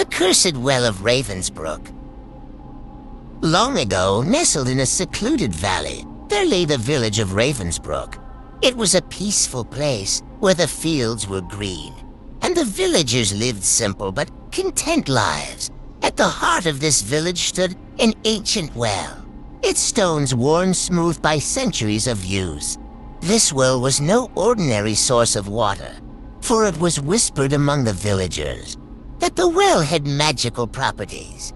the cursed well of Ravensbrook. Long ago, nestled in a secluded valley, there lay the village of Ravensbrook. It was a peaceful place where the fields were green, and the villagers lived simple but content lives. At the heart of this village stood an ancient well, its stones worn smooth by centuries of use. This well was no ordinary source of water, for it was whispered among the villagers that the well had magical properties.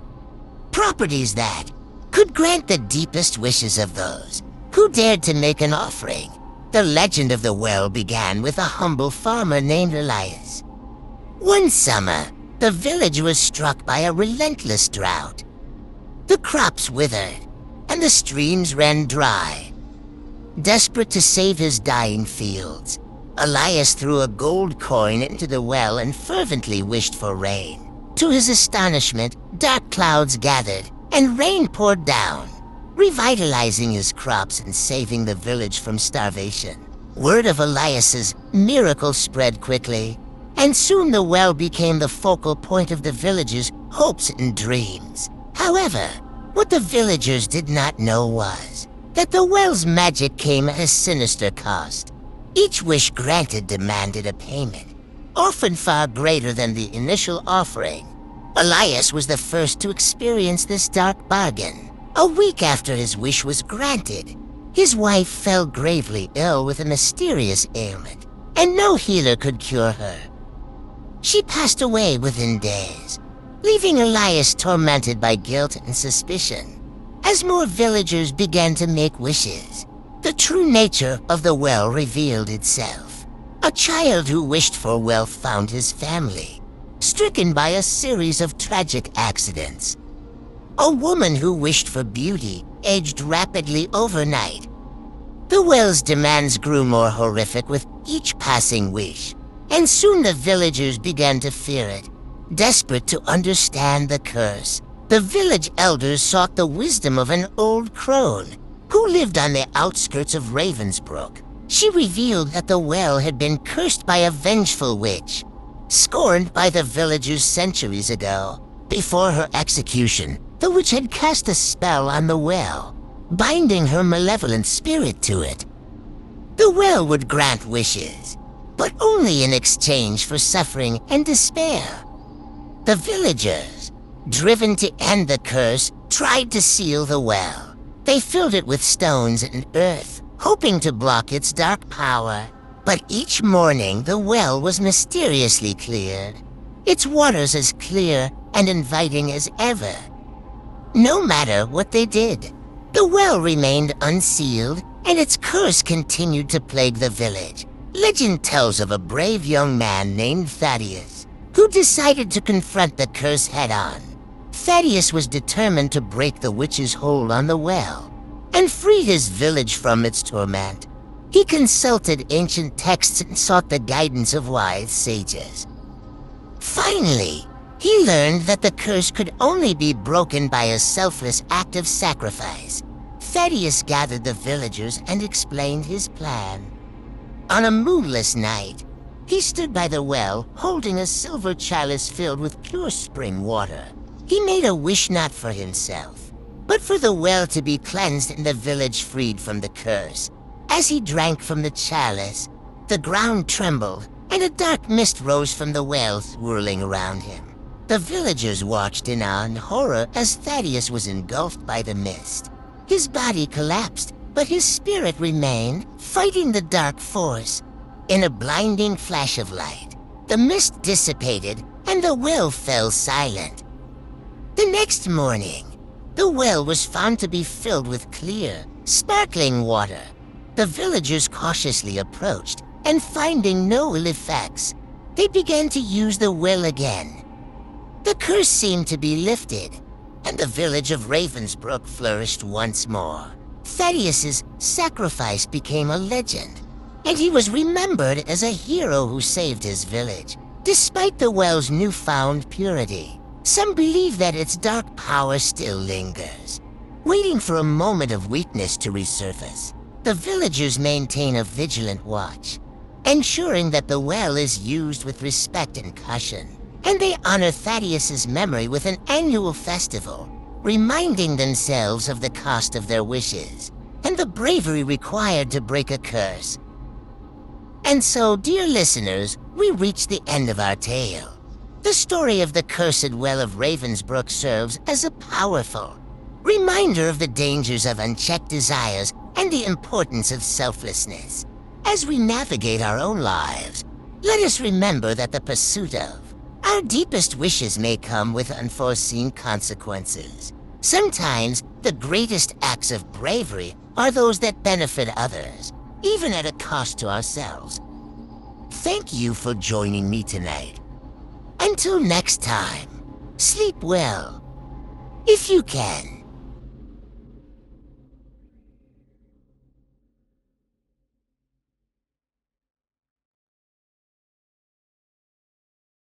Properties that could grant the deepest wishes of those who dared to make an offering. The legend of the well began with a humble farmer named Elias. One summer, the village was struck by a relentless drought. The crops withered, and the streams ran dry. Desperate to save his dying fields, Elias threw a gold coin into the well and fervently wished for rain. To his astonishment, dark clouds gathered, and rain poured down, revitalizing his crops and saving the village from starvation. Word of Elias's miracle spread quickly, and soon the well became the focal point of the villagers' hopes and dreams. However, what the villagers did not know was that the well's magic came at a sinister cost. Each wish granted demanded a payment, often far greater than the initial offering. Elias was the first to experience this dark bargain. A week after his wish was granted, his wife fell gravely ill with a mysterious ailment, and no healer could cure her. She passed away within days, leaving Elias tormented by guilt and suspicion. As more villagers began to make wishes, the true nature of the well revealed itself. A child who wished for wealth found his family stricken by a series of tragic accidents. A woman who wished for beauty aged rapidly overnight. The well's demands grew more horrific with each passing wish, and soon the villagers began to fear it. Desperate to understand the curse, the village elders sought the wisdom of an old crone who lived on the outskirts of Ravensbrook. She revealed that the well had been cursed by a vengeful witch, scorned by the villagers centuries ago. Before her execution, the witch had cast a spell on the well, binding her malevolent spirit to it. The well would grant wishes, but only in exchange for suffering and despair. The villagers, driven to end the curse, tried to seal the well. They filled it with stones and earth, hoping to block its dark power. But each morning, the well was mysteriously cleared, its waters as clear and inviting as ever. No matter what they did, the well remained unsealed, and its curse continued to plague the village. Legend tells of a brave young man named Thaddeus, who decided to confront the curse head-on. Thaddeus was determined to break the witch's hold on the well and free his village from its torment. He consulted ancient texts and sought the guidance of wise sages. Finally, he learned that the curse could only be broken by a selfless act of sacrifice. Thaddeus gathered the villagers and explained his plan. On a moonless night, he stood by the well, holding a silver chalice filled with pure spring water. He made a wish not for himself, but for the well to be cleansed and the village freed from the curse. As he drank from the chalice, the ground trembled, and a dark mist rose from the well, swirling around him. The villagers watched in awe and horror as Thaddeus was engulfed by the mist. His body collapsed, but his spirit remained, fighting the dark force. In a blinding flash of light, the mist dissipated, and the well fell silent. The next morning, the well was found to be filled with clear, sparkling water. The villagers cautiously approached, and finding no ill effects, they began to use the well again. The curse seemed to be lifted, and the village of Ravensbrook flourished once more. Thaddeus's sacrifice became a legend, and he was remembered as a hero who saved his village. Despite the well's newfound purity, some believe that its dark power still lingers, waiting for a moment of weakness to resurface. The villagers maintain a vigilant watch, ensuring that the well is used with respect and caution. and they honor Thaddeus's memory with an annual festival, reminding themselves of the cost of their wishes and the bravery required to break a curse. And so, dear listeners, we reach the end of our tale. The story of the cursed well of Ravensbrook serves as a powerful reminder of the dangers of unchecked desires and the importance of selflessness. As we navigate our own lives, let us remember that the pursuit of our deepest wishes may come with unforeseen consequences. Sometimes, the greatest acts of bravery are those that benefit others, even at a cost to ourselves. Thank you for joining me tonight. Until next time, sleep well, if you can.